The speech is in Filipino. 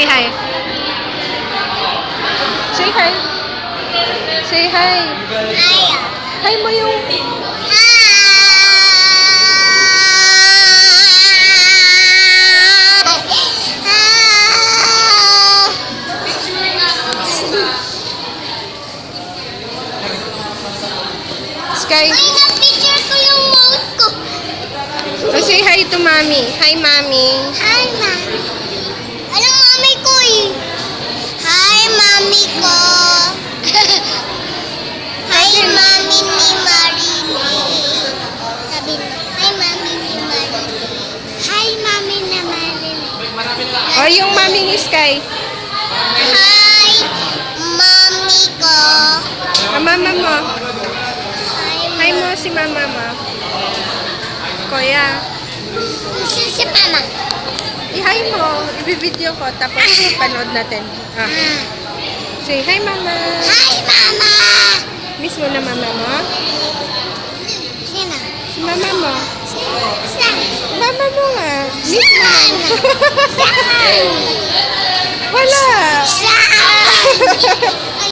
Say hi. Say hi. Say hi. Hi mo yung... Sky. Ay, na-picture ko yung mouth ko. Oh, say hi to mommy. Hi, mommy. Hi, mami. Anong mami ko eh? Hi, mami ko. Hi, mami ni Marilyn. Sabi mo, hi, mami ni Marilyn. Hi, mami na Marilyn. Oh, yung mommy ni Sky. Hi, mami ko. Ah, mama mo. Hi, Hi mo si mama mo. Kuya. si mama. I-hi mo. I-video ko. Tapos panood natin. Ah. Say hi, mama. Hi, mama. Miss mo na mama mo? Sino? Si mama mo. Saan? Mama mo nga. Miss mo. Saan? Wala. Saan?